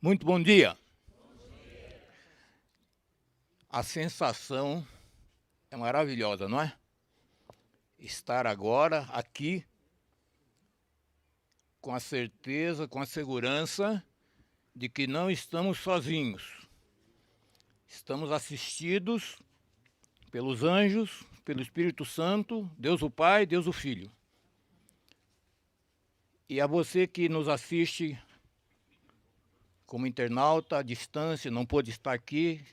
Muito bom dia. A sensação é maravilhosa, não é? Estar agora aqui com a certeza, com a segurança de que não estamos sozinhos. Estamos assistidos pelos anjos, pelo Espírito Santo, Deus o Pai, Deus o Filho. E a você que nos assiste como internauta à distância, não pôde estar aqui,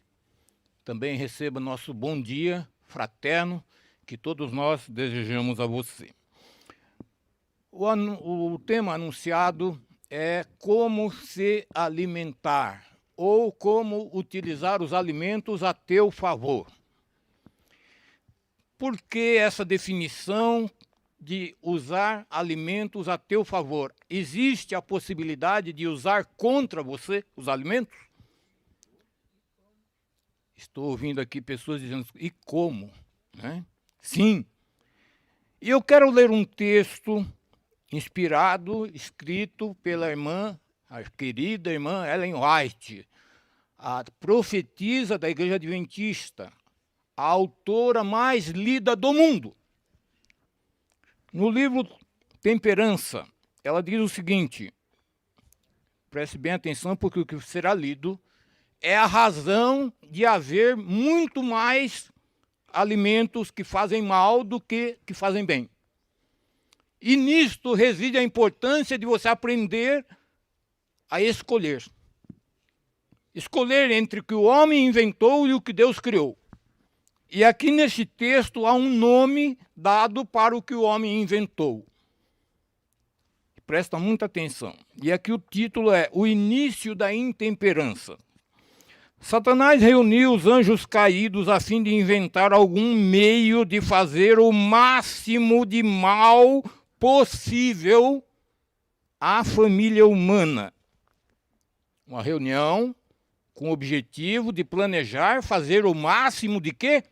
também receba nosso bom dia fraterno, que todos nós desejamos a você. O tema anunciado é como se alimentar, ou como utilizar os alimentos a teu favor. Por que essa definição de usar alimentos a teu favor? Existe a possibilidade de usar contra você os alimentos? Estou ouvindo aqui pessoas dizendo, e como? Né? Sim. E eu quero ler um texto inspirado, escrito pela irmã, a querida irmã Ellen White, a profetisa da Igreja Adventista, a autora mais lida do mundo. No livro Temperança, ela diz o seguinte, preste bem atenção porque o que será lido é a razão de haver muito mais alimentos que fazem mal do que fazem bem. E nisto reside a importância de você aprender a escolher. Escolher entre o que o homem inventou e o que Deus criou. E aqui neste texto há um nome dado para o que o homem inventou. Presta muita atenção. E aqui o título é O Início da Intemperança. Satanás reuniu os anjos caídos a fim de inventar algum meio de fazer o máximo de mal possível à família humana. Uma reunião com o objetivo de planejar fazer o máximo de quê?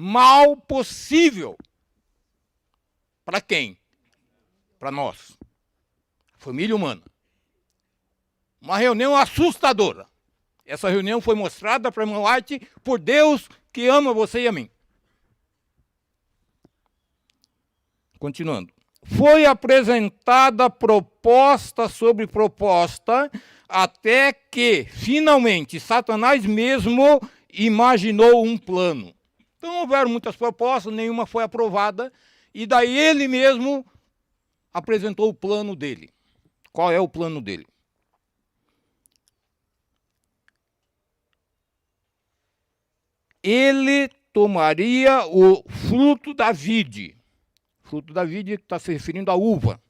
Mal possível. Para quem? Para nós. Família humana. Uma reunião assustadora. Essa reunião foi mostrada para a irmã White por Deus que ama você e a mim. Continuando. Foi apresentada proposta sobre proposta até que, finalmente, Satanás mesmo imaginou um plano. Então, houveram muitas propostas, nenhuma foi aprovada, e daí ele mesmo apresentou o plano dele. Qual é o plano dele? Ele tomaria o fruto da vide. Fruto da vide está se referindo à uva.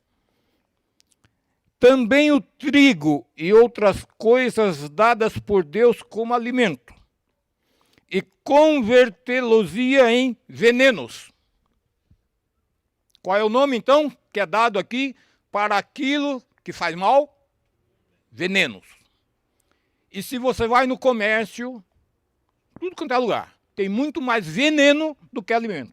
Também o trigo e outras coisas dadas por Deus como alimento. E convertê-los-ia em venenos. Qual é o nome, então, que é dado aqui para aquilo que faz mal? Venenos. E se você vai no comércio, tudo quanto é lugar, tem muito mais veneno do que alimento.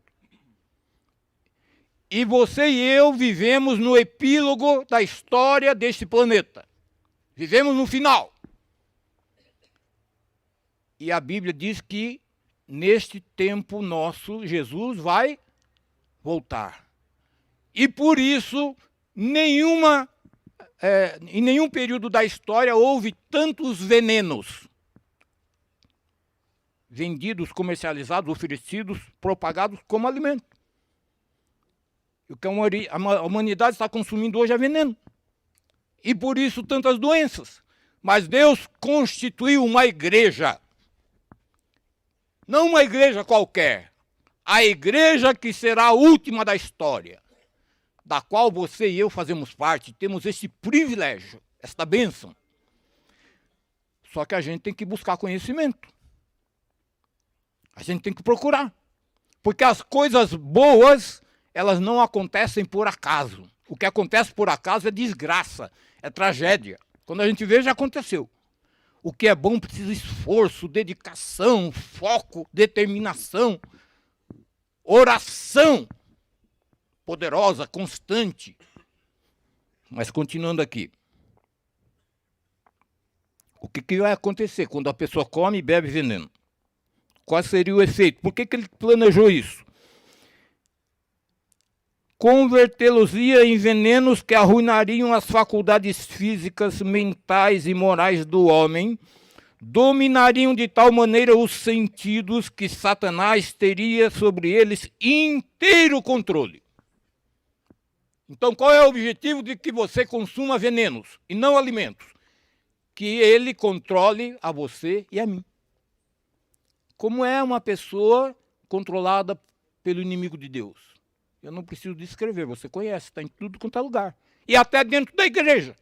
E você e eu vivemos no epílogo da história deste planeta. Vivemos no final. E a Bíblia diz que neste tempo nosso, Jesus vai voltar. E por isso, em nenhum período da história houve tantos venenos vendidos, comercializados, oferecidos, propagados como alimento. O que a humanidade está consumindo hoje é veneno. E por isso tantas doenças. Mas Deus constituiu uma igreja. Não uma igreja qualquer. A igreja que será a última da história. Da qual você e eu fazemos parte. Temos esse privilégio, esta bênção. Só que a gente tem que buscar conhecimento. A gente tem que procurar. Porque as coisas boas, elas não acontecem por acaso. O que acontece por acaso é desgraça, é tragédia. Quando a gente vê, já aconteceu. O que é bom precisa de esforço, dedicação, foco, determinação, oração poderosa, constante. Mas continuando aqui. O que vai acontecer quando a pessoa come e bebe veneno? Qual seria o efeito? Por que ele planejou isso? Convertê-los-ia em venenos que arruinariam as faculdades físicas, mentais e morais do homem, dominariam de tal maneira os sentidos que Satanás teria sobre eles inteiro controle. Então, qual é o objetivo de que você consuma venenos e não alimentos? Que ele controle a você e a mim. Como é uma pessoa controlada pelo inimigo de Deus? Eu não preciso descrever, você conhece, está em tudo quanto é lugar. E até dentro da igreja.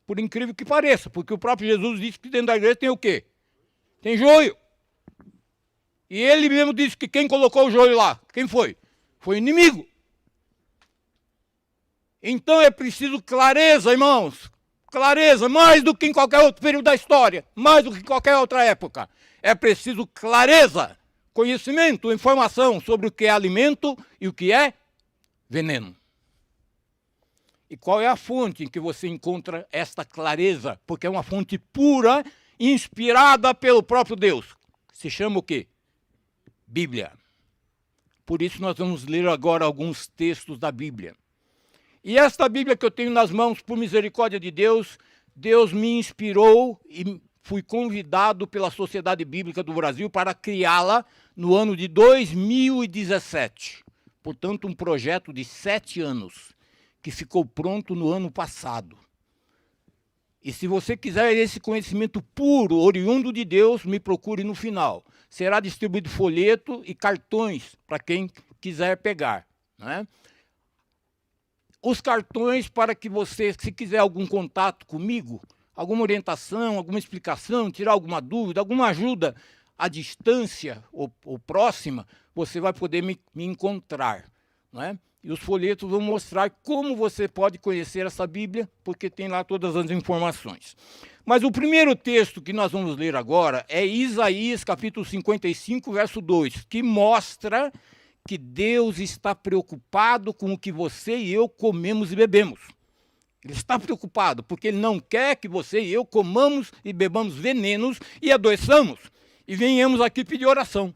Por incrível que pareça, porque o próprio Jesus disse que dentro da igreja tem o quê? Tem joio. E ele mesmo disse que quem colocou o joio lá, quem foi? Foi o inimigo. Então é preciso clareza, irmãos. Clareza, mais do que em qualquer outro período da história, mais do que em qualquer outra época. É preciso clareza, conhecimento, informação sobre o que é alimento e o que é veneno. E qual é a fonte em que você encontra esta clareza? Porque é uma fonte pura, inspirada pelo próprio Deus. Se chama o quê? Bíblia. Por isso nós vamos ler agora alguns textos da Bíblia. E esta Bíblia que eu tenho nas mãos, por misericórdia de Deus, Deus me inspirou e fui convidado pela Sociedade Bíblica do Brasil para criá-la no ano de 2017. Portanto, um projeto de 7 anos, que ficou pronto no ano passado. E se você quiser esse conhecimento puro, oriundo de Deus, me procure no final. Será distribuído folheto e cartões para quem quiser pegar, né? Os cartões para que você, se quiser algum contato comigo, alguma orientação, alguma explicação, tirar alguma dúvida, alguma ajuda à distância ou próxima, você vai poder me encontrar, não é? E os folhetos vão mostrar como você pode conhecer essa Bíblia, porque tem lá todas as informações. Mas o primeiro texto que nós vamos ler agora é Isaías, capítulo 55, verso 2, que mostra que Deus está preocupado com o que você e eu comemos e bebemos. Ele está preocupado, porque Ele não quer que você e eu comamos e bebamos venenos e adoeçamos. E venhamos aqui pedir oração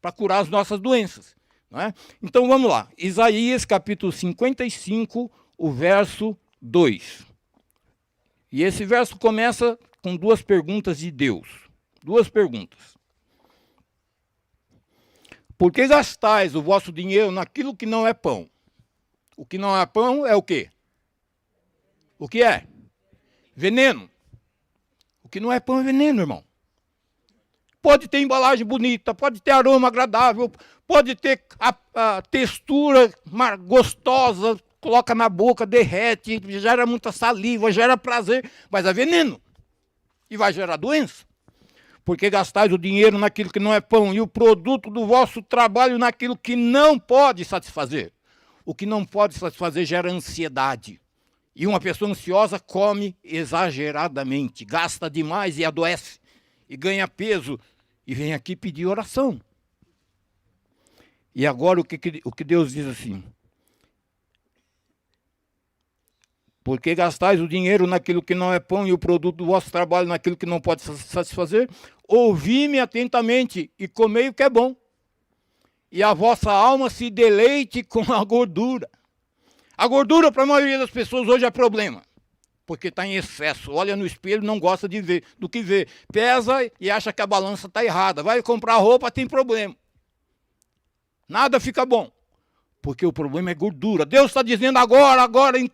para curar as nossas doenças. Não é? Então vamos lá. Isaías capítulo 55, o verso 2. E esse verso começa com duas perguntas de Deus. Duas perguntas. Por que gastais o vosso dinheiro naquilo que não é pão? O que não é pão é o quê? O que é? Veneno. O que não é pão é veneno, irmão. Pode ter embalagem bonita, pode ter aroma agradável, pode ter a textura gostosa, coloca na boca, derrete, gera muita saliva, gera prazer, mas é veneno. E vai gerar doença. Porque gastais o dinheiro naquilo que não é pão e o produto do vosso trabalho naquilo que não pode satisfazer. O que não pode satisfazer gera ansiedade. E uma pessoa ansiosa come exageradamente, gasta demais e adoece. E ganha peso e vem aqui pedir oração. E agora o que Deus diz assim? Porque gastais o dinheiro naquilo que não é pão e o produto do vosso trabalho naquilo que não pode satisfazer? Ouvi-me atentamente e comei o que é bom. E a vossa alma se deleite com a gordura. A gordura para a maioria das pessoas hoje é problema. Porque está em excesso. Olha no espelho, não gosta de ver, do que vê. Pesa e acha que a balança está errada. Vai comprar roupa, tem problema. Nada fica bom. Porque o problema é gordura. Deus está dizendo agora,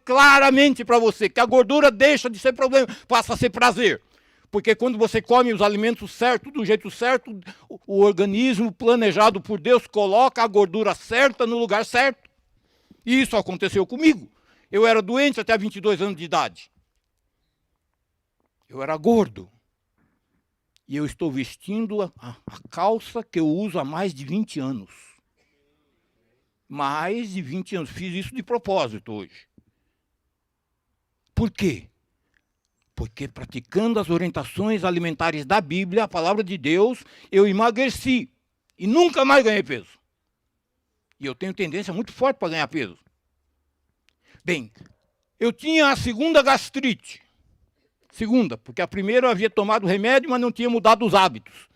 claramente para você, que a gordura deixa de ser problema, passa a ser prazer. Porque quando você come os alimentos certos, do jeito certo, o organismo planejado por Deus coloca a gordura certa no lugar certo. E isso aconteceu comigo. Eu era doente até 22 anos de idade. Eu era gordo. E eu estou vestindo a calça que eu uso há mais de 20 anos. Mais de 20 anos. Fiz isso de propósito hoje. Por quê? Porque praticando as orientações alimentares da Bíblia, a palavra de Deus, eu emagreci. E nunca mais ganhei peso. E eu tenho tendência muito forte para ganhar peso. Bem, eu tinha a segunda gastrite. Segunda, porque a primeira eu havia tomado o remédio, mas não tinha mudado os hábitos.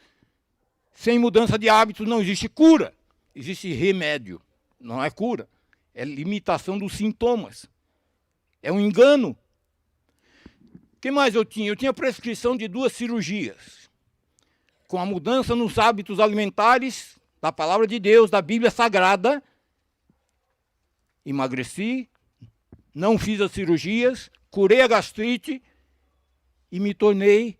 Sem mudança de hábitos não existe cura, existe remédio. Não é cura, é limitação dos sintomas. É um engano. O que mais eu tinha? Eu tinha prescrição de 2 cirurgias. Com a mudança nos hábitos alimentares, da palavra de Deus, da Bíblia Sagrada, emagreci, não fiz as cirurgias, curei a gastrite e me tornei,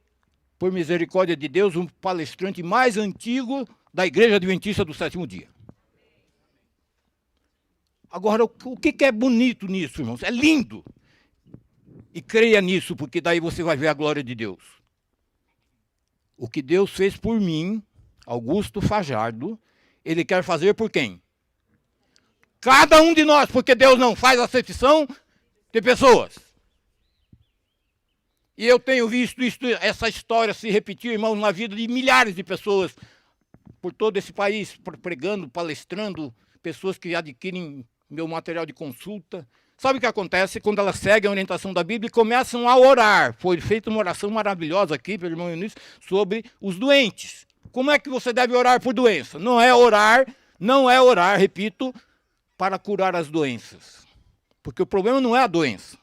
por misericórdia de Deus, um palestrante mais antigo da Igreja Adventista do Sétimo Dia. Agora, o que é bonito nisso, irmãos? É lindo. E creia nisso, porque daí você vai ver a glória de Deus. O que Deus fez por mim, Augusto Fajardo, Ele quer fazer por quem? Cada um de nós, porque Deus não faz acepção de pessoas. E eu tenho visto essa história se repetir, irmãos, na vida de milhares de pessoas por todo esse país, pregando, palestrando, pessoas que adquirem meu material de consulta. Sabe o que acontece quando elas seguem a orientação da Bíblia e começam a orar? Foi feita uma oração maravilhosa aqui pelo irmão Eunice sobre os doentes. Como é que você deve orar por doença? Não é orar, repito, para curar as doenças. Porque o problema não é a doença.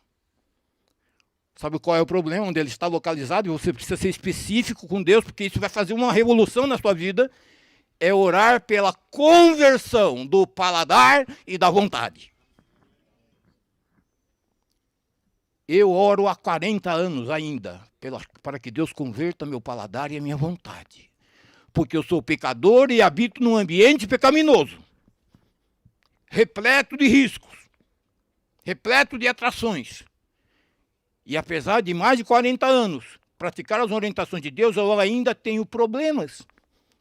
Sabe qual é o problema? Onde ele está localizado, e você precisa ser específico com Deus, porque isso vai fazer uma revolução na sua vida. É orar pela conversão do paladar e da vontade. Eu oro há 40 anos ainda, para que Deus converta meu paladar e a minha vontade. Porque eu sou pecador e habito num ambiente pecaminoso, repleto de riscos, repleto de atrações. E apesar de mais de 40 anos praticar as orientações de Deus, eu ainda tenho problemas.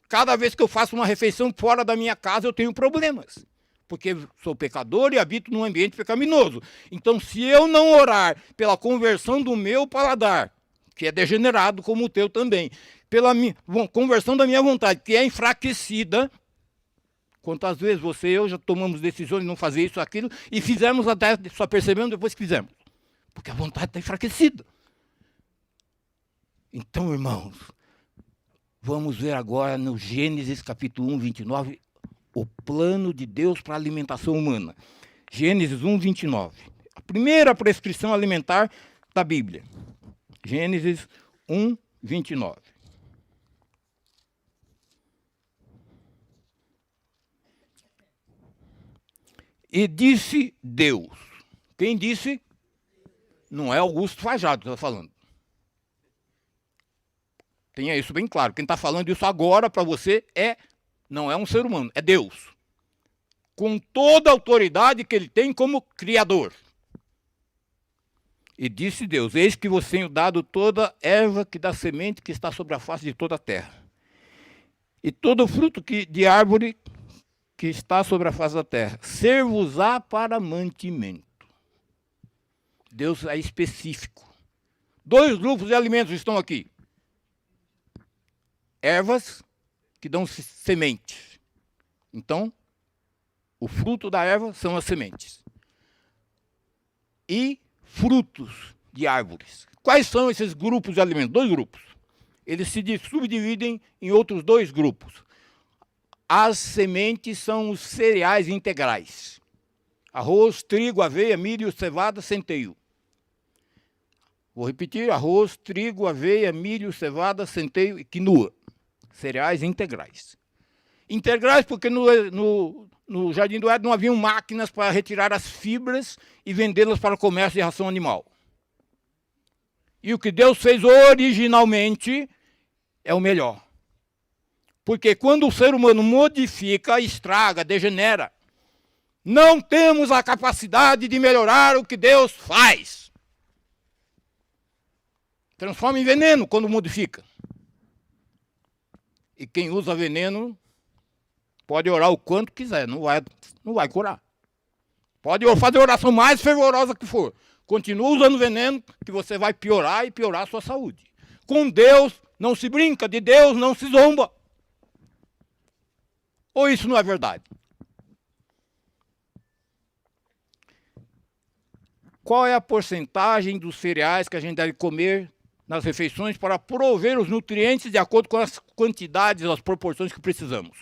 Cada vez que eu faço uma refeição fora da minha casa, eu tenho problemas. Porque sou pecador e habito num ambiente pecaminoso. Então, se eu não orar pela conversão do meu paladar, que é degenerado como o teu também, pela conversão da minha vontade, que é enfraquecida, quantas vezes você e eu já tomamos decisões de não fazer isso, aquilo, e fizemos até, só percebemos depois que fizemos. Porque a vontade está enfraquecida. Então, irmãos, vamos ver agora no Gênesis capítulo 1, 29, o plano de Deus para a alimentação humana. Gênesis 1, 29. A primeira prescrição alimentar da Bíblia. Gênesis 1, 29. E disse Deus. Quem disse? Não é Augusto Fajardo que está falando. Tenha isso bem claro. Quem está falando isso agora para você não é um ser humano, é Deus. Com toda a autoridade que ele tem como Criador. E disse Deus, eis que vos tenho dado toda erva que dá semente que está sobre a face de toda a terra. E todo fruto de árvore que está sobre a face da terra. Ser-vos-á para mantimento. Deus é específico. 2 grupos de alimentos estão aqui. Ervas que dão sementes. Então, o fruto da erva são as sementes. E frutos de árvores. Quais são esses grupos de alimentos? 2 grupos. Eles se subdividem em outros 2 grupos. As sementes são os cereais integrais. Arroz, trigo, aveia, milho, cevada, centeio. Vou repetir, arroz, trigo, aveia, milho, cevada, centeio e quinoa. Cereais integrais. Integrais porque no Jardim do Éden não haviam máquinas para retirar as fibras e vendê-las para o comércio de ração animal. E o que Deus fez originalmente é o melhor. Porque quando o ser humano modifica, estraga, degenera, não temos a capacidade de melhorar o que Deus faz. Transforma em veneno quando modifica. E quem usa veneno pode orar o quanto quiser, não vai curar. Pode fazer a oração mais fervorosa que for. Continua usando veneno que você vai piorar e piorar a sua saúde. Com Deus não se brinca, de Deus não se zomba. Ou isso não é verdade? Qual é a porcentagem dos cereais que a gente deve comer nas refeições para prover os nutrientes de acordo com as quantidades, as proporções que precisamos.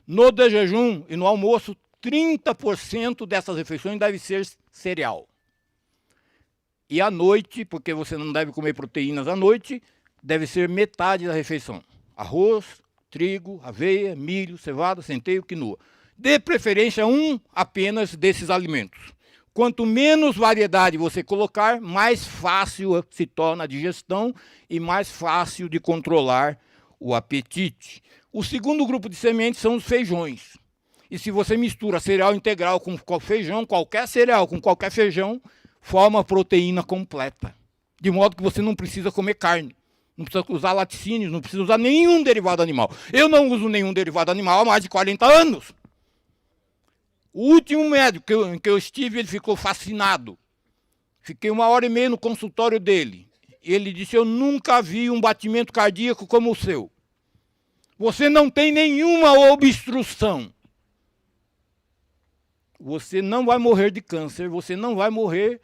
No de jejum e no almoço, 30% dessas refeições deve ser cereal. E à noite, porque você não deve comer proteínas à noite, deve ser metade da refeição. Arroz, trigo, aveia, milho, cevada, centeio, quinoa. De preferência, apenas desses alimentos. Quanto menos variedade você colocar, mais fácil se torna a digestão e mais fácil de controlar o apetite. O segundo grupo de sementes são os feijões. E se você mistura cereal integral com feijão, qualquer cereal com qualquer feijão, forma proteína completa. De modo que você não precisa comer carne, não precisa usar laticínios, não precisa usar nenhum derivado animal. Eu não uso nenhum derivado animal há mais de 40 anos. O último médico que eu estive, ele ficou fascinado. Fiquei 1h30 no consultório dele. Ele disse, eu nunca vi um batimento cardíaco como o seu. Você não tem nenhuma obstrução. Você não vai morrer de câncer, você não vai morrer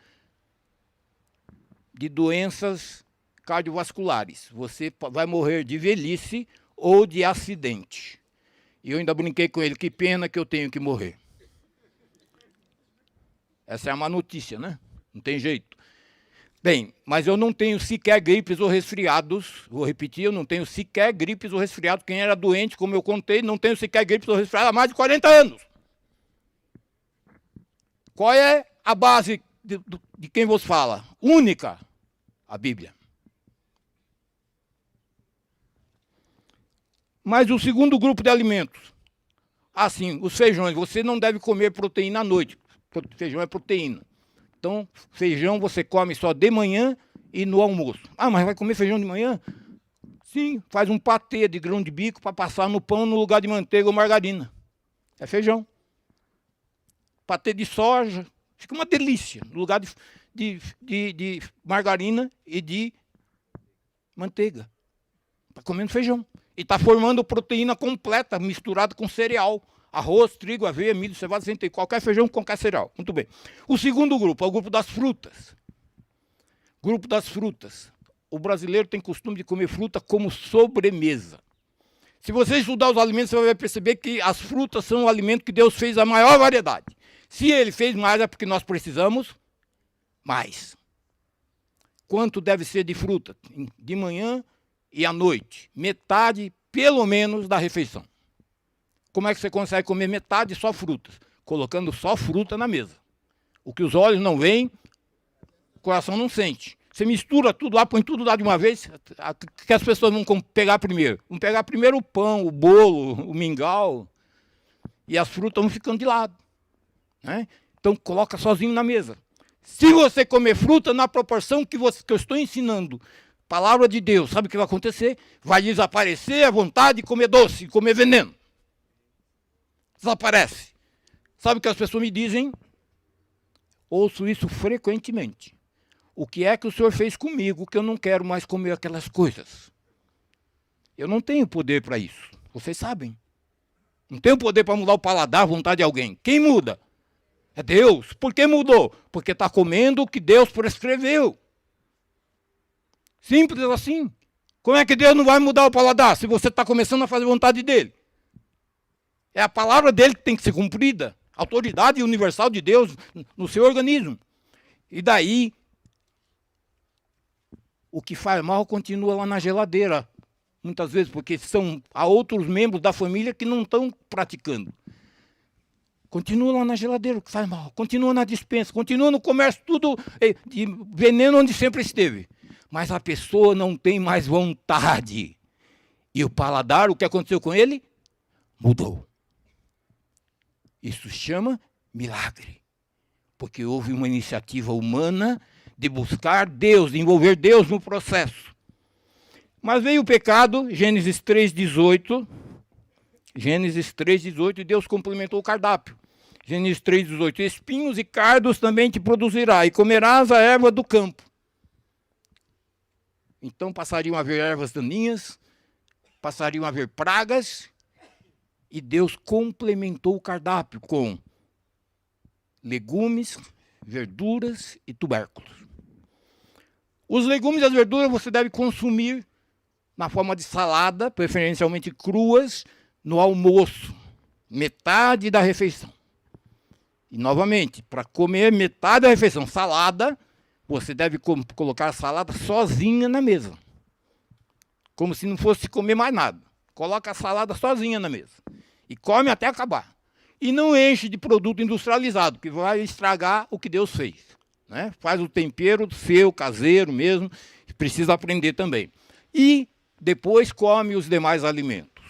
de doenças cardiovasculares. Você vai morrer de velhice ou de acidente. E eu ainda brinquei com ele, que pena que eu tenho que morrer. Essa é uma notícia, né? Não tem jeito. Bem, mas eu não tenho sequer gripes ou resfriados. Vou repetir, eu não tenho sequer gripes ou resfriados. Quem era doente, como eu contei, não tenho sequer gripes ou resfriados há mais de 40 anos. Qual é a base de quem vos fala? Única, a Bíblia. Mas o segundo grupo de alimentos, assim, os feijões, você não deve comer proteína à noite. Feijão é proteína. Então, feijão você come só de manhã e no almoço. Ah, mas vai comer feijão de manhã? Sim, faz um patê de grão de bico para passar no pão no lugar de manteiga ou margarina. É feijão. Patê de soja, fica uma delícia, no lugar de margarina e de manteiga. Está comendo feijão. E está formando proteína completa, misturada com cereal. Arroz, trigo, aveia, milho, cevada, centeio, qualquer feijão, qualquer cereal. Muito bem. O segundo grupo é o grupo das frutas. Grupo das frutas. O brasileiro tem costume de comer fruta como sobremesa. Se você estudar os alimentos, você vai perceber que as frutas são um alimento que Deus fez a maior variedade. Se ele fez mais, é porque nós precisamos mais. Quanto deve ser de fruta? De manhã e à noite. Metade, pelo menos, da refeição. Como é que você consegue comer metade só frutas? Colocando só fruta na mesa. O que os olhos não veem, o coração não sente. Você mistura tudo lá, põe tudo lá de uma vez, que as pessoas vão pegar primeiro? Vão pegar primeiro o pão, o bolo, o mingau, e as frutas vão ficando de lado. Né? Então, coloca sozinho na mesa. Se você comer fruta na proporção que eu estou ensinando, palavra de Deus, sabe o que vai acontecer? Vai desaparecer a vontade de comer doce, de comer veneno. Desaparece. Sabe o que as pessoas me dizem? Ouço isso frequentemente. O que é que o senhor fez comigo que eu não quero mais comer aquelas coisas? Eu não tenho poder para isso. Vocês sabem. Não tenho poder para mudar o paladar, a vontade de alguém. Quem muda? É Deus. Por que mudou? Porque está comendo o que Deus prescreveu. Simples assim. Como é que Deus não vai mudar o paladar se você está começando a fazer vontade dele? É a palavra dele que tem que ser cumprida. A autoridade universal de Deus no seu organismo. E daí, o que faz mal continua lá na geladeira. Muitas vezes, porque há outros membros da família que não estão praticando. Continua lá na geladeira, o que faz mal. Continua na despensa, continua no comércio, tudo de veneno onde sempre esteve. Mas a pessoa não tem mais vontade. E o paladar, o que aconteceu com ele? Mudou. Isso se chama milagre. Porque houve uma iniciativa humana de buscar Deus, de envolver Deus no processo. Mas veio o pecado, Gênesis 3,18. Gênesis 3,18, e Deus complementou o cardápio. Gênesis 3,18, espinhos e cardos também te produzirá, e comerás a erva do campo. Então passariam a haver ervas daninhas, passariam a haver pragas, e Deus complementou o cardápio com legumes, verduras e tubérculos. Os legumes e as verduras você deve consumir na forma de salada, preferencialmente cruas, no almoço, metade da refeição. E, novamente, para comer metade da refeição salada, você deve colocar a salada sozinha na mesa. Como se não fosse comer mais nada. Coloca a salada sozinha na mesa. E come até acabar. E não enche de produto industrializado, que vai estragar o que Deus fez. Né? Faz o tempero seu, caseiro mesmo, precisa aprender também. E depois come os demais alimentos.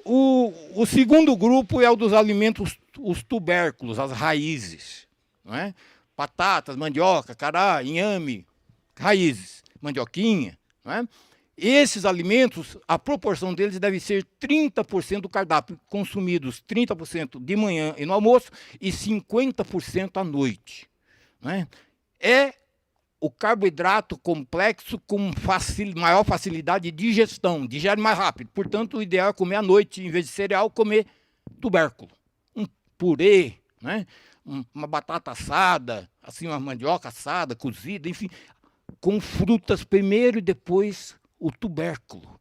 O segundo grupo é o dos alimentos, os tubérculos, as raízes. Não é? Batatas, mandioca, cará, inhame, raízes, mandioquinha. Não é? Esses alimentos, a proporção deles deve ser 30% do cardápio, consumidos 30% de manhã e no almoço e 50% à noite. Não é? É o carboidrato complexo com maior facilidade de digestão, digere mais rápido. Portanto, o ideal é comer à noite, em vez de cereal, comer tubérculo. Um purê, né? Uma batata assada, assim, uma mandioca assada, cozida, enfim, com frutas primeiro e depois o tubérculo.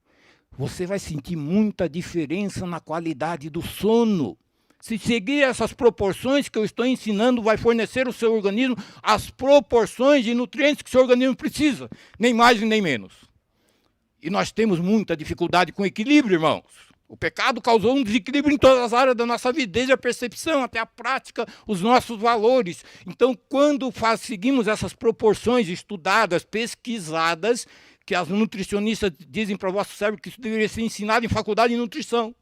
Você vai sentir muita diferença na qualidade do sono. Se seguir essas proporções que eu estou ensinando, vai fornecer ao seu organismo as proporções de nutrientes que o seu organismo precisa, nem mais e nem menos. E nós temos muita dificuldade com equilíbrio, irmãos. O pecado causou um desequilíbrio em todas as áreas da nossa vida, desde a percepção até a prática, os nossos valores. Então, quando seguimos essas proporções estudadas, pesquisadas, que as nutricionistas dizem para o vosso cérebro que isso deveria ser ensinado em faculdade de nutrição.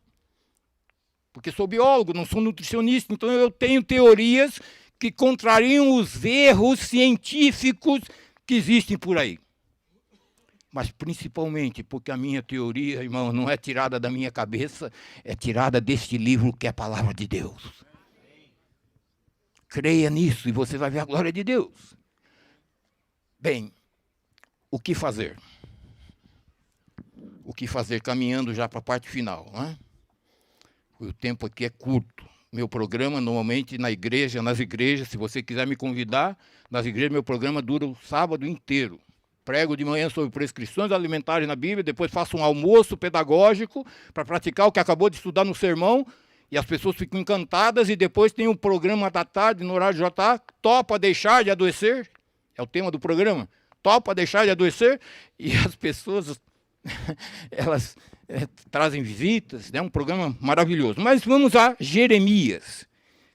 Porque sou biólogo, não sou nutricionista, então eu tenho teorias que contrariam os erros científicos que existem por aí. Mas principalmente porque a minha teoria, irmão, não é tirada da minha cabeça, é tirada deste livro que é a palavra de Deus. Creia nisso e você vai ver a glória de Deus. Bem, o que fazer? O que fazer caminhando já para a parte final, não é? O tempo aqui é curto. Meu programa, normalmente, nas igrejas, se você quiser me convidar, nas igrejas, meu programa dura o sábado inteiro. Prego de manhã sobre prescrições alimentares na Bíblia, depois faço um almoço pedagógico para praticar o que acabou de estudar no sermão, e as pessoas ficam encantadas, e depois tem um programa da tarde, no horário de jantar, topa deixar de adoecer, é o tema do programa, topa deixar de adoecer, e as pessoas, elas trazem visitas, é um programa maravilhoso. Mas vamos a Jeremias,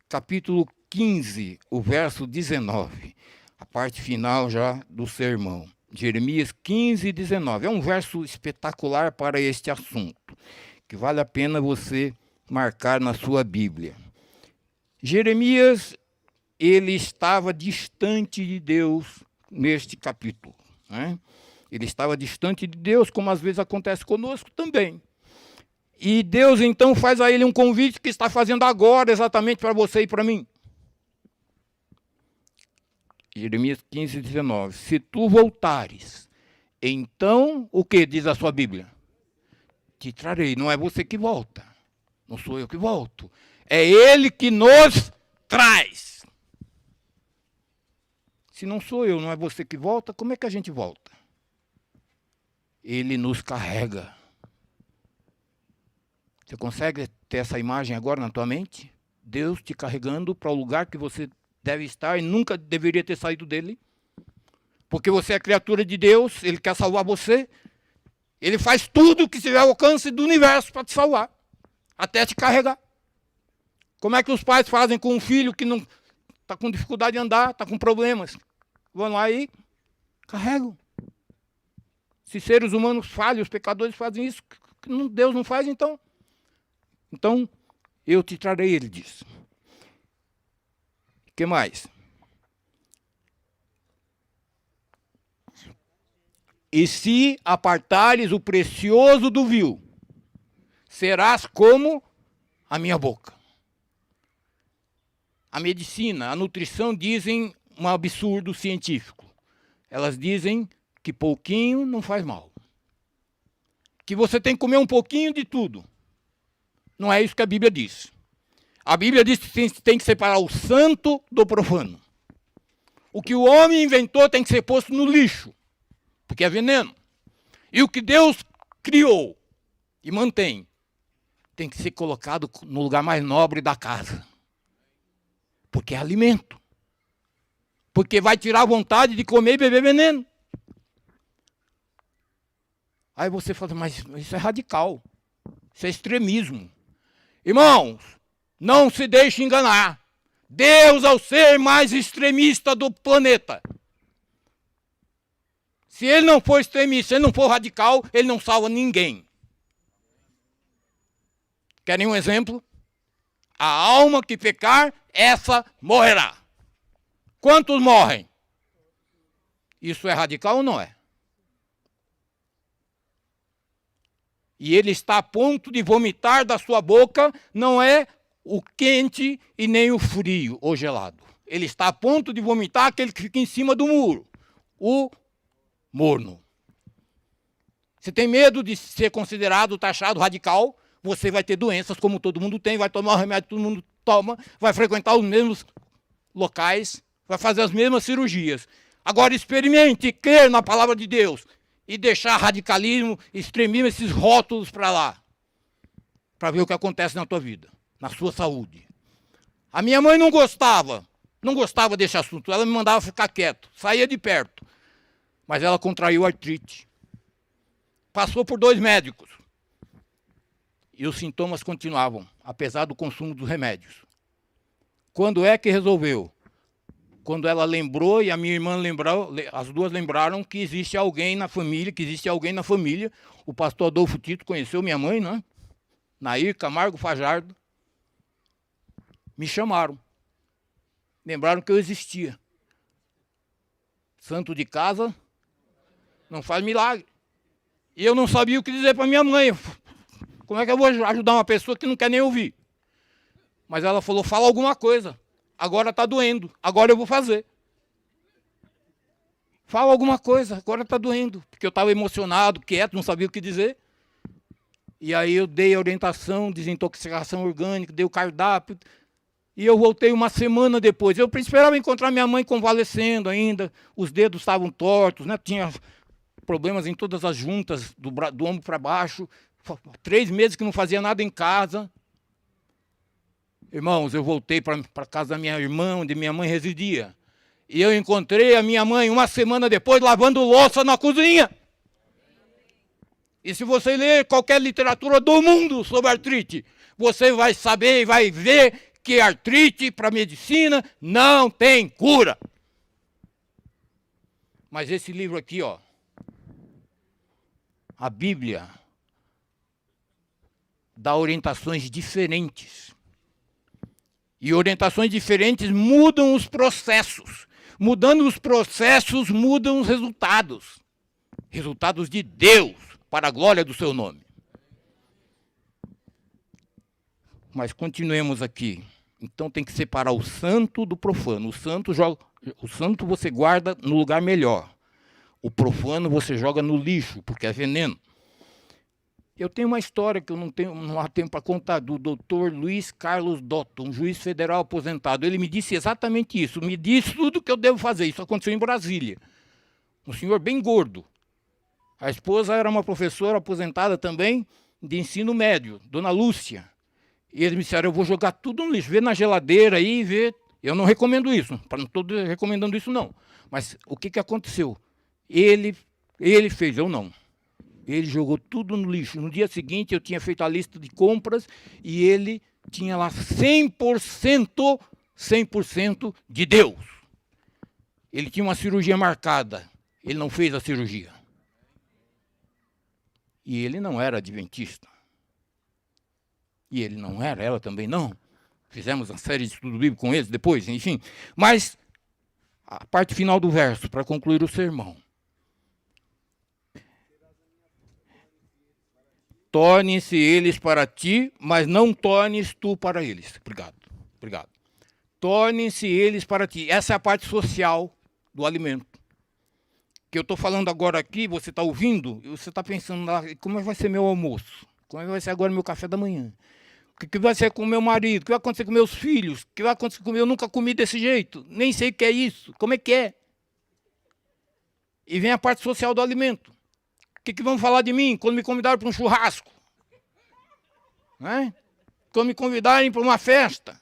capítulo 15, o verso 19, a parte final já do sermão. Jeremias 15, 19. É um verso espetacular para este assunto, que vale a pena você marcar na sua Bíblia. Jeremias, ele estava distante de Deus neste capítulo, né? Ele estava distante de Deus, como às vezes acontece conosco também. E Deus então faz a ele um convite que está fazendo agora exatamente para você e para mim. Jeremias 15, 19. Se tu voltares, então, o que diz a sua Bíblia? Te trarei. Não é você que volta. Não sou eu que volto. É Ele que nos traz. Se não sou eu, não é você que volta, como é que a gente volta? Ele nos carrega. Você consegue ter essa imagem agora na tua mente? Deus te carregando para o lugar que você deve estar e nunca deveria ter saído dele. Porque você é criatura de Deus, Ele quer salvar você. Ele faz tudo que estiver ao alcance do universo para te salvar. Até te carregar. Como é que os pais fazem com um filho que não está com dificuldade de andar, está com problemas? Vão lá e carregam. Se seres humanos falham, os pecadores fazem isso, Deus não faz, então. Então, eu te trarei, ele diz. O que mais? E se apartares o precioso do vil, serás como a minha boca. A medicina, a nutrição dizem um absurdo científico. Elas dizem que pouquinho não faz mal. Que você tem que comer um pouquinho de tudo. Não é isso que a Bíblia diz. A Bíblia diz que tem que separar o santo do profano. O que o homem inventou tem que ser posto no lixo. porque é veneno. E o que Deus criou e mantém tem que ser colocado no lugar mais nobre da casa, porque é alimento. Porque vai tirar a vontade de comer e beber veneno. Aí você fala, mas isso é radical, isso é extremismo. Irmãos, não se deixe enganar. Deus é o ser mais extremista do planeta. Se ele não for extremista, se ele não for radical, ele não salva ninguém. Querem um exemplo? A alma que pecar, essa morrerá. Quantos morrem? Isso é radical ou não é? E ele está a ponto de vomitar da sua boca, não é o quente e nem o frio ou gelado. Ele está a ponto de vomitar aquele que fica em cima do muro, o morno. Você tem medo de ser considerado, taxado radical? Você vai ter doenças como todo mundo tem, vai tomar o remédio que todo mundo toma, vai frequentar os mesmos locais, vai fazer as mesmas cirurgias. Agora experimente crer na palavra de Deus e deixar radicalismo, extremismo, esses rótulos para lá, para ver o que acontece na tua vida, na sua saúde. A minha mãe não gostava desse assunto, ela me mandava ficar quieto, saía de perto, mas ela contraiu artrite. Passou por 2 médicos e os sintomas continuavam, apesar do consumo dos remédios. Quando é que resolveu? Quando ela lembrou e a minha irmã lembrou, as duas lembraram que existe alguém na família, O pastor Adolfo Tito conheceu minha mãe, né? Nair Camargo Fajardo. Me chamaram. Lembraram que eu existia. Santo de casa não faz milagre. E eu não sabia o que dizer para minha mãe. Como é que eu vou ajudar uma pessoa que não quer nem ouvir? Mas ela falou, fala alguma coisa. Agora está doendo, agora eu vou fazer. Fala alguma coisa, agora está doendo. Porque eu estava emocionado, quieto, não sabia o que dizer. E aí eu dei a orientação, desintoxicação orgânica, dei o cardápio. E eu voltei uma semana depois. Eu esperava encontrar minha mãe convalescendo ainda. Os dedos estavam tortos, né? Tinha problemas em todas as juntas, do ombro para baixo. 3 meses que não fazia nada em casa. Irmãos, eu voltei para a casa da minha irmã, onde minha mãe residia. E eu encontrei a minha mãe uma semana depois lavando louça na cozinha. E se você ler qualquer literatura do mundo sobre artrite, você vai saber e vai ver que artrite para a medicina não tem cura. Mas esse livro aqui, ó, a Bíblia, dá orientações diferentes. E orientações diferentes mudam os processos. Mudando os processos, mudam os resultados. Resultados de Deus, para a glória do seu nome. Mas continuemos aqui. Então tem que separar o santo do profano. O santo você guarda no lugar melhor. O profano você joga no lixo, porque é veneno. Eu tenho uma história que eu não há tempo para contar, do doutor Luiz Carlos Dotto, um juiz federal aposentado. Ele me disse exatamente isso, me disse tudo o que eu devo fazer. Isso aconteceu em Brasília. Um senhor bem gordo. A esposa era uma professora aposentada também de ensino médio, dona Lúcia. E eles me disseram, eu vou jogar tudo no lixo, vê na geladeira aí, vê. Eu não recomendo isso, não estou recomendando isso não. Mas o que aconteceu? Ele fez, eu não. Ele jogou tudo no lixo. No dia seguinte, eu tinha feito a lista de compras e ele tinha lá 100% de Deus. Ele tinha uma cirurgia marcada. Ele não fez a cirurgia. E ele não era adventista. E ele não era, ela também não. Fizemos uma série de estudo bíblico com eles depois, enfim. Mas a parte final do verso, para concluir o sermão. Tornem-se eles para ti, mas não tornes tu para eles. Obrigado. Tornem-se eles para ti. Essa é a parte social do alimento. Que eu estou falando agora aqui, você está ouvindo, e você está pensando lá, como vai ser meu almoço? Como vai ser agora meu café da manhã? O que vai ser com o meu marido? O que vai acontecer com meus filhos? O que vai acontecer comigo? Eu nunca comi desse jeito. Nem sei o que é isso. Como é que é? E vem a parte social do alimento. O que vão falar de mim quando me convidaram para um churrasco? Né? Quando me convidarem para uma festa.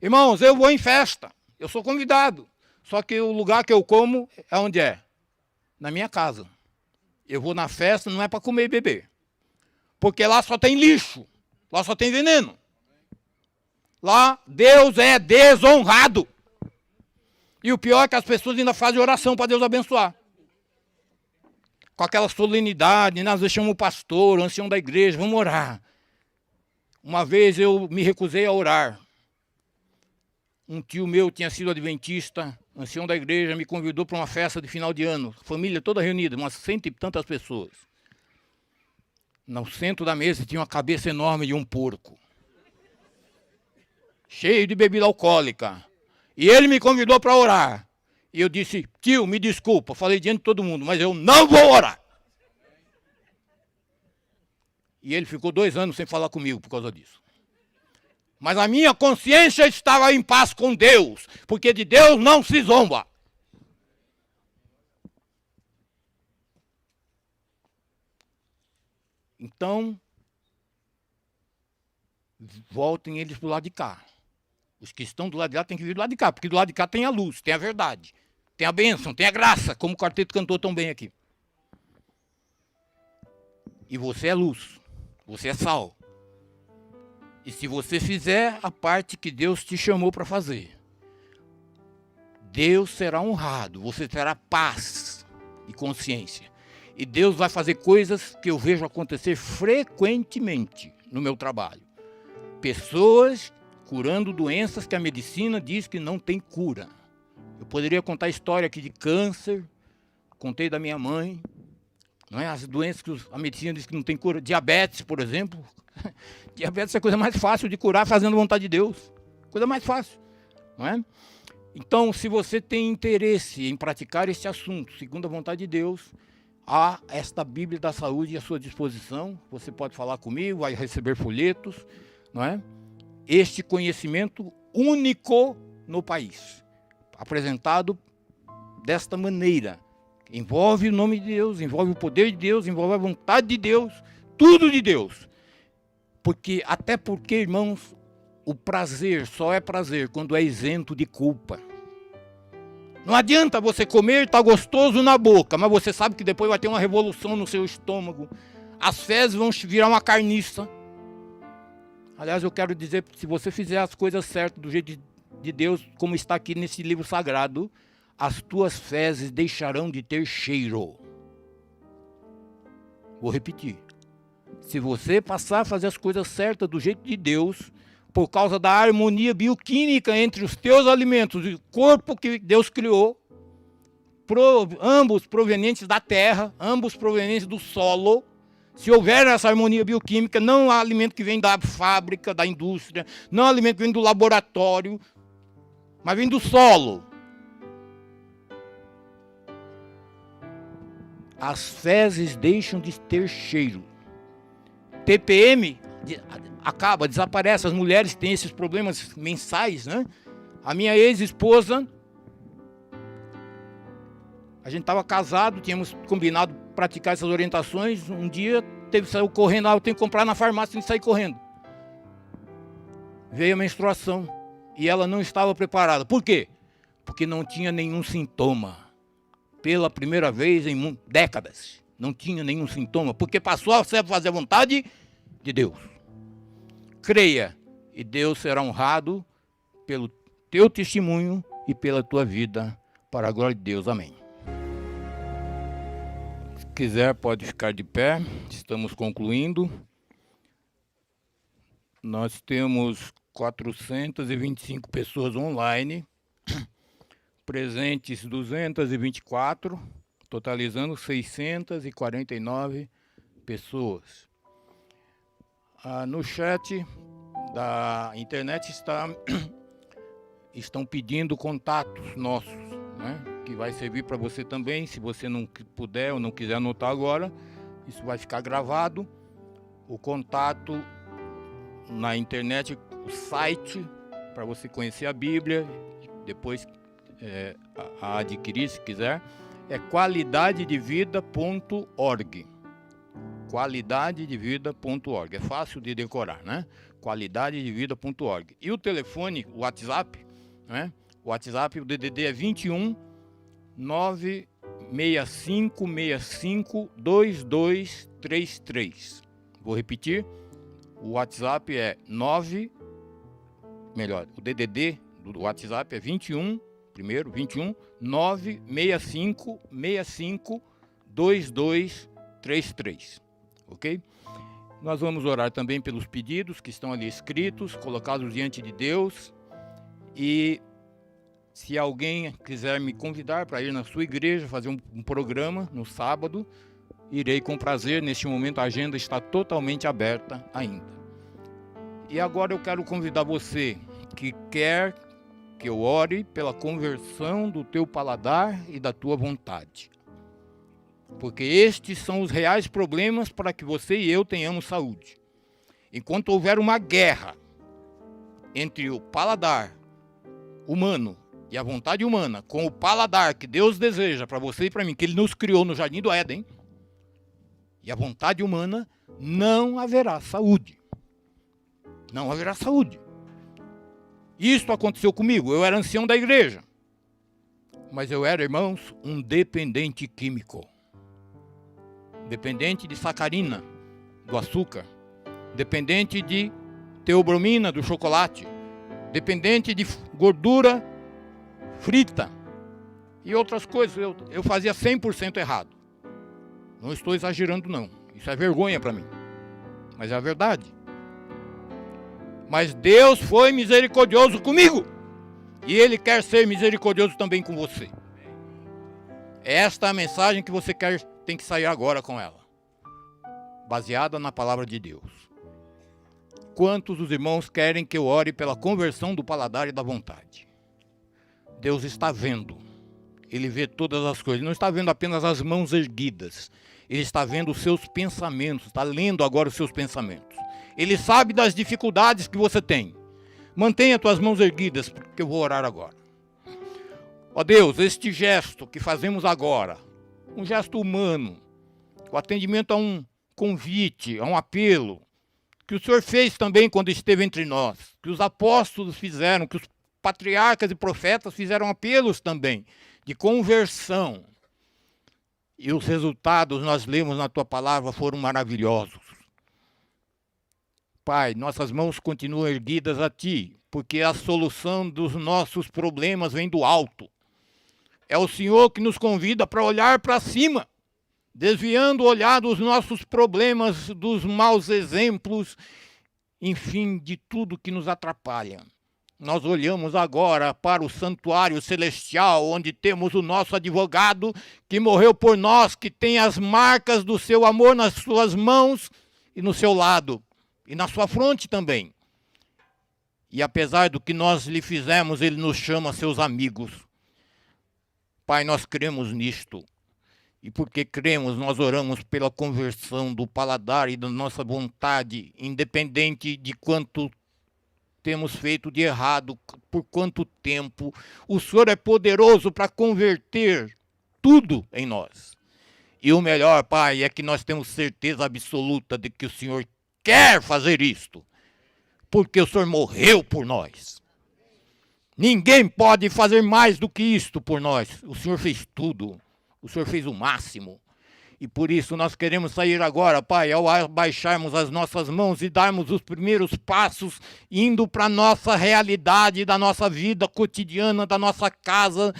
Irmãos, eu vou em festa. Eu sou convidado. Só que o lugar que eu como é onde é? Na minha casa. Eu vou na festa, não é para comer e beber. Porque lá só tem lixo. Lá só tem veneno. Lá Deus é desonrado. E o pior é que as pessoas ainda fazem oração para Deus abençoar. Com aquela solenidade, nós deixamos o pastor, o ancião da igreja, vamos orar. Uma vez eu me recusei a orar. Um tio meu tinha sido adventista, ancião da igreja, me convidou para uma festa de final de ano. Família toda reunida, umas 100 e tantas pessoas. No centro da mesa tinha uma cabeça enorme de um porco. Cheio de bebida alcoólica. E ele me convidou para orar. E eu disse, tio, me desculpa, falei diante de todo mundo, mas eu não vou orar. E ele ficou 2 anos sem falar comigo por causa disso. Mas a minha consciência estava em paz com Deus, porque de Deus não se zomba. Então, voltem eles para o lado de cá. Os que estão do lado de lá têm que vir do lado de cá, porque do lado de cá tem a luz, tem a verdade, tem a bênção, tem a graça, como o quarteto cantou tão bem aqui. E você é luz, você é sal. E se você fizer a parte que Deus te chamou para fazer, Deus será honrado, você terá paz e consciência. E Deus vai fazer coisas que eu vejo acontecer frequentemente no meu trabalho. Pessoas curando doenças que a medicina diz que não tem cura. Eu poderia contar a história aqui de câncer, contei da minha mãe, não é? As doenças que a medicina diz que não tem cura. Diabetes, por exemplo. Diabetes é a coisa mais fácil de curar fazendo vontade de Deus. Coisa mais fácil, não é? Então, se você tem interesse em praticar esse assunto, segundo a vontade de Deus, há esta Bíblia da Saúde à sua disposição. Você pode falar comigo, vai receber folhetos, não é? Este conhecimento único no país, apresentado desta maneira. Envolve o nome de Deus, envolve o poder de Deus, envolve a vontade de Deus, tudo de Deus. Até porque, irmãos, o prazer só é prazer quando é isento de culpa. Não adianta você comer, tá gostoso na boca, mas você sabe que depois vai ter uma revolução no seu estômago. As fezes vão virar uma carniça. Aliás, eu quero dizer, se você fizer as coisas certas do jeito de Deus, como está aqui nesse livro sagrado, as tuas fezes deixarão de ter cheiro. Vou repetir. Se você passar a fazer as coisas certas do jeito de Deus, por causa da harmonia bioquímica entre os teus alimentos e o corpo que Deus criou, ambos provenientes da terra, ambos provenientes do solo, se houver essa harmonia bioquímica, não há alimento que vem da fábrica, da indústria, não há alimento que vem do laboratório, mas vem do solo. As fezes deixam de ter cheiro. TPM acaba, desaparece. As mulheres têm esses problemas mensais, né? A minha ex-esposa, a gente estava casado, tínhamos combinado praticar essas orientações. Um dia saiu correndo, eu tenho que comprar na farmácia, tem que sair correndo. Veio a menstruação e ela não estava preparada. Por quê? Porque não tinha nenhum sintoma. Pela primeira vez em décadas, não tinha nenhum sintoma, porque passou a fazer a vontade de Deus. Creia, e Deus será honrado pelo teu testemunho e pela tua vida, para a glória de Deus. Amém. Se quiser, pode ficar de pé, estamos concluindo. Nós temos 425 pessoas online, presentes 224, totalizando 649 pessoas. No chat da internet estão pedindo contatos nossos, né? Que vai servir para você também, se você não puder ou não quiser anotar agora, isso vai ficar gravado. O contato na internet, o site, para você conhecer a Bíblia, depois a adquirir se quiser, é qualidadedevida.org. Qualidadedevida.org. É fácil de decorar, né? Qualidadedevida.org. E o telefone, o WhatsApp, né? O WhatsApp, o DDD é 21 96565 2233. Vou repetir. O WhatsApp é o DDD do WhatsApp é 21 96565 2233. Ok? Nós vamos orar também pelos pedidos que estão ali escritos, colocados diante de Deus. E se alguém quiser me convidar para ir na sua igreja, fazer um programa no sábado, irei com prazer. Neste momento a agenda está totalmente aberta ainda. E agora eu quero convidar você que quer que eu ore pela conversão do teu paladar e da tua vontade. Porque estes são os reais problemas para que você e eu tenhamos saúde. Enquanto houver uma guerra entre o paladar humano e a vontade humana com o paladar que Deus deseja para você e para mim, que Ele nos criou no Jardim do Éden, e a vontade humana, não haverá saúde. Não haverá saúde. Isto aconteceu comigo. Eu era ancião da igreja. Mas eu era, irmãos, um dependente químico. Dependente de sacarina, do açúcar. Dependente de teobromina, do chocolate. Dependente de gordura frita. E outras coisas. Eu fazia 100% errado. Não estou exagerando, não. Isso é vergonha para mim. Mas é a verdade. Mas Deus foi misericordioso comigo. E Ele quer ser misericordioso também com você. Esta é a mensagem que você tem que sair agora com ela. Baseada na palavra de Deus. Quantos dos irmãos querem que eu ore pela conversão do paladar e da vontade? Deus está vendo. Ele vê todas as coisas. Ele não está vendo apenas as mãos erguidas. Ele está vendo os seus pensamentos. Está lendo agora os seus pensamentos. Ele sabe das dificuldades que você tem. Mantenha tuas mãos erguidas, porque eu vou orar agora. Ó Deus, este gesto que fazemos agora, um gesto humano, o atendimento a um convite, a um apelo, que o Senhor fez também quando esteve entre nós, que os apóstolos fizeram, que os patriarcas e profetas fizeram apelos também, de conversão. E os resultados, nós lemos na tua palavra, foram maravilhosos. Pai, nossas mãos continuam erguidas a Ti, porque a solução dos nossos problemas vem do alto. É o Senhor que nos convida para olhar para cima, desviando o olhar dos nossos problemas, dos maus exemplos, enfim, de tudo que nos atrapalha. Nós olhamos agora para o santuário celestial, onde temos o nosso advogado que morreu por nós, que tem as marcas do seu amor nas suas mãos e no seu lado. E na sua fronte também. E apesar do que nós lhe fizemos, Ele nos chama seus amigos. Pai, nós cremos nisto. E porque cremos, nós oramos pela conversão do paladar e da nossa vontade, independente de quanto temos feito de errado, por quanto tempo. O Senhor é poderoso para converter tudo em nós. E o melhor, Pai, é que nós temos certeza absoluta de que o Senhor quer fazer isto, porque o Senhor morreu por nós. Ninguém pode fazer mais do que isto por nós. O Senhor fez tudo. O Senhor fez o máximo. E por isso nós queremos sair agora, Pai, ao abaixarmos as nossas mãos e darmos os primeiros passos, indo para a nossa realidade, da nossa vida cotidiana, da nossa casa.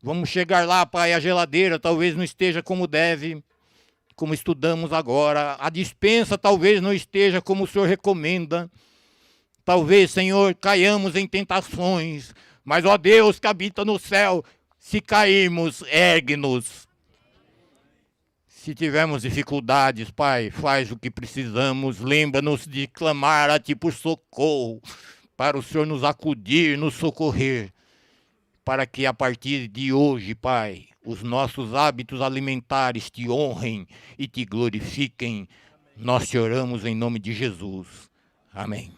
Vamos chegar lá, Pai, a geladeira talvez não esteja como deve, como estudamos agora. A despensa talvez não esteja como o Senhor recomenda. Talvez, Senhor, caiamos em tentações. Mas, ó Deus que habita no céu, se cairmos, ergue-nos. Se tivermos dificuldades, Pai, faz o que precisamos. Lembra-nos de clamar a Ti por socorro, para o Senhor nos acudir, nos socorrer. Para que a partir de hoje, Pai, os nossos hábitos alimentares Te honrem e Te glorifiquem. Nós te oramos em nome de Jesus. Amém.